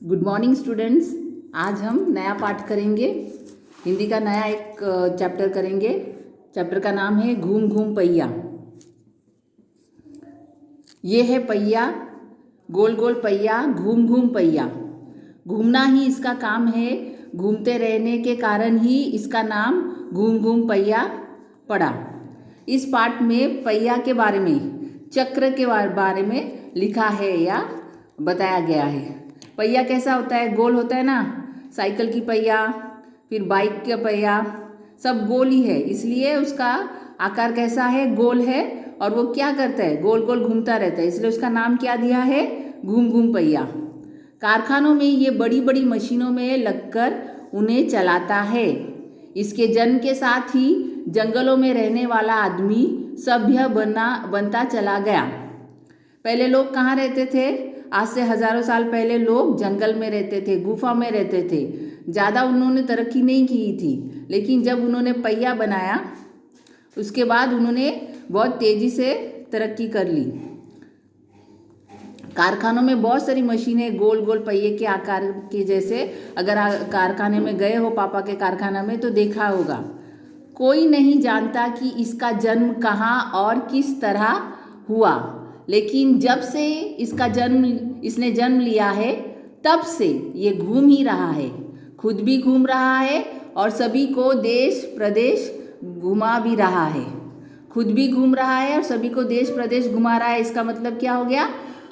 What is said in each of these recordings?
Good morning students. आज हम नया पाठ करेंगे। हिंदी का नया एक चैप्टर करेंगे। चैप्टर का नाम है घूम घूम पहिया। ये है पहिया, गोल गोल पहिया, घूम घूम पहिया। घूमना ही इसका काम है। घूमते रहने के कारण ही इसका नाम घूम घूम पहिया पड़ा। इस पाठ में पहिया के बारे में, चक्र के बारे में लिखा है या बताया गया है। पहिया कैसा होता है? गोल होता है ना। साइकिल की पहिया, फिर बाइक का पहिया, सब गोल ही है, इसलिए उसका आकार कैसा है? गोल है। और वो क्या करता है? गोल गोल घूमता रहता है, इसलिए उसका नाम क्या दिया है? घूम घूम पहिया। कारखानों में ये बड़ी बड़ी मशीनों में लगकर उन्हें चलाता है। इसके जन्म के साथ ही जंगलों में रहने वाला आदमी सभ्य बनता चला गया। पहले लोग कहाँ रहते थे? आज से हजारों साल पहले लोग जंगल में रहते थे, गुफा में रहते थे। ज़्यादा उन्होंने तरक्की नहीं की थी, लेकिन जब उन्होंने पहिया बनाया उसके बाद उन्होंने बहुत तेज़ी से तरक्की कर ली। कारखानों में बहुत सारी मशीनें गोल गोल पहिए के आकार के जैसे, अगर कारखाने में गए हो पापा के कारखाना में तो देखा होगा। कोई नहीं जानता कि इसका जन्म कहाँ और किस तरह हुआ, लेकिन जब से इसने जन्म लिया है तब से ये घूम ही रहा है। खुद भी घूम रहा है और सभी को देश प्रदेश घुमा भी रहा है। खुद भी घूम रहा है और सभी को देश प्रदेश घुमा रहा है। इसका मतलब क्या हो गया?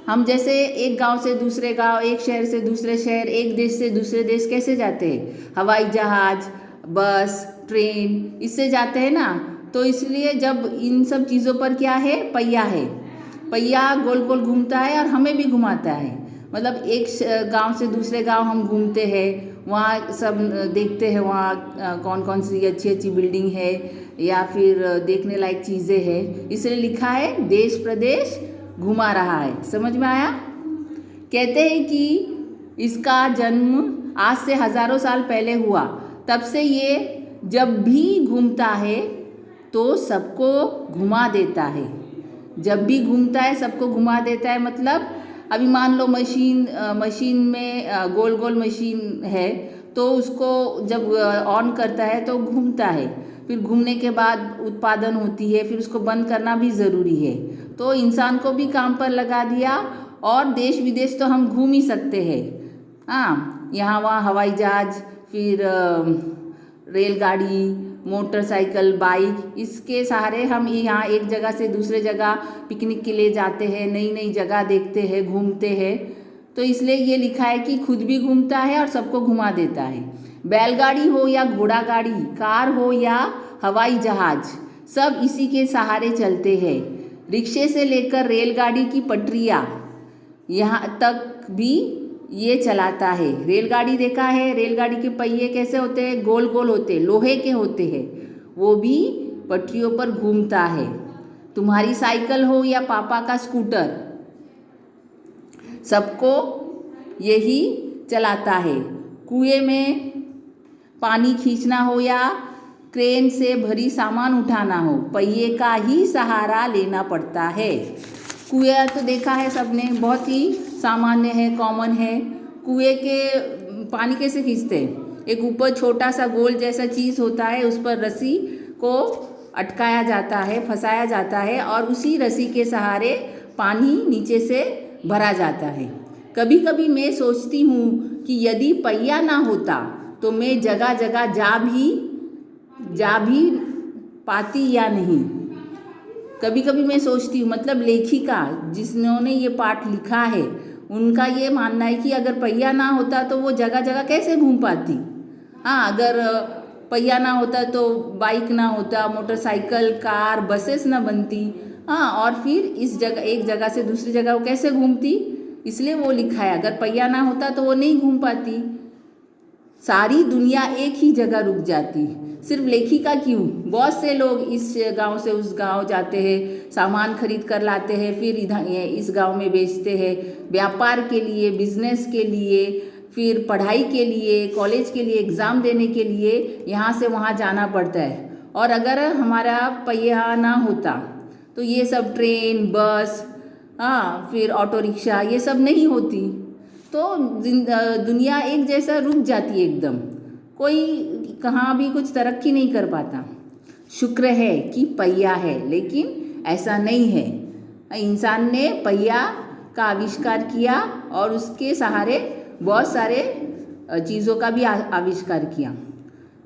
हम जैसे एक गांव से दूसरे गांव, एक शहर से दूसरे शहर, एक देश से दूसरे देश कैसे जाते हैं? हवाई जहाज, बस, ट्रेन, इससे जाते हैं ना। तो इसलिए जब इन सब चीज़ों पर क्या है? पहिया है। पहिया गोल गोल घूमता है और हमें भी घुमाता है। मतलब एक गांव से दूसरे गांव हम घूमते हैं, वहाँ सब देखते हैं, वहाँ कौन कौन सी अच्छी अच्छी बिल्डिंग है या फिर देखने लायक चीज़ें हैं। इसलिए लिखा है देश प्रदेश घुमा रहा है। समझ में आया? कहते हैं कि इसका जन्म आज से हजारों साल पहले हुआ। तब से ये जब भी घूमता है तो सबको घुमा देता है। जब भी घूमता है सबको घुमा देता है। मतलब अभी मान लो मशीन में गोल गोल मशीन है, तो उसको जब ऑन करता है तो घूमता है। फिर घूमने के बाद उत्पादन होती है, फिर उसको बंद करना भी ज़रूरी है। तो इंसान को भी काम पर लगा दिया और देश विदेश तो हम घूम ही सकते हैं। हाँ, यहाँ वहाँ हवाई जहाज, फिर रेलगाड़ी, मोटरसाइकिल, बाइक, इसके सहारे हम यहाँ एक जगह से दूसरे जगह पिकनिक के लिए जाते हैं, नई नई जगह देखते हैं, घूमते हैं। तो इसलिए ये लिखा है कि खुद भी घूमता है और सबको घुमा देता है। बैलगाड़ी हो या घोड़ा गाड़ी, कार हो या हवाई जहाज, सब इसी के सहारे चलते हैं। रिक्शे से लेकर रेलगाड़ी की पटरियाँ यहाँ तक भी ये चलाता है। रेलगाड़ी देखा है? रेलगाड़ी के पहिए कैसे होते हैं? गोल गोल होते हैं, लोहे के होते हैं। वो भी पटरियों पर घूमता है। तुम्हारी साइकिल हो या पापा का स्कूटर, सबको यही चलाता है। कुएं में पानी खींचना हो या क्रेन से भरी सामान उठाना हो, पहिए का ही सहारा लेना पड़ता है। कुएं तो देखा है सबने, बहुत ही सामान्य है, कॉमन है। कुएं के पानी कैसे खींचते हैं? एक ऊपर छोटा सा गोल जैसा चीज़ होता है, उस पर रस्सी को अटकाया जाता है, फंसाया जाता है और उसी रस्सी के सहारे पानी नीचे से भरा जाता है। कभी कभी मैं सोचती हूँ कि यदि पहिया ना होता तो मैं जगह जगह जा भी पाती या नहीं। कभी कभी मैं सोचती हूँ, मतलब लेखिका जिन्होंने ये पाठ लिखा है उनका ये मानना है कि अगर पहिया ना होता तो वो जगह जगह कैसे घूम पाती। हाँ, अगर पहिया ना होता तो बाइक ना होता, मोटरसाइकिल, कार, बसेस ना बनती। हाँ, और फिर एक जगह से दूसरी जगह वो कैसे घूमती? इसलिए वो लिखा है अगर पहिया ना होता तो वो नहीं घूम पाती। सारी दुनिया एक ही जगह रुक जाती। सिर्फ लेखिका क्यों, बहुत से लोग इस गांव से उस गांव जाते हैं, सामान खरीद कर लाते हैं, फिर इधर इस गांव में बेचते हैं, व्यापार के लिए, बिजनेस के लिए, फिर पढ़ाई के लिए, कॉलेज के लिए, एग्ज़ाम देने के लिए यहाँ से वहाँ जाना पड़ता है। और अगर हमारा पहिया ना होता तो ये सब ट्रेन, बस, हाँ, फिर ऑटो रिक्शा, ये सब नहीं होती। तो दुनिया एक जैसा रुक जाती है एकदम, कोई कहाँ भी कुछ तरक्की नहीं कर पाता। शुक्र है कि पहिया है, लेकिन ऐसा नहीं है। इंसान ने पहिया का आविष्कार किया और उसके सहारे बहुत सारे चीज़ों का भी आविष्कार किया।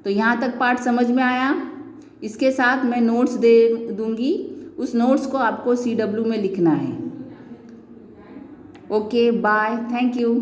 तो यहाँ तक पाठ समझ में आया। इसके साथ मैं नोट्स दे दूँगी, उस नोट्स को आपको CW में लिखना है। Okay, bye, thank you.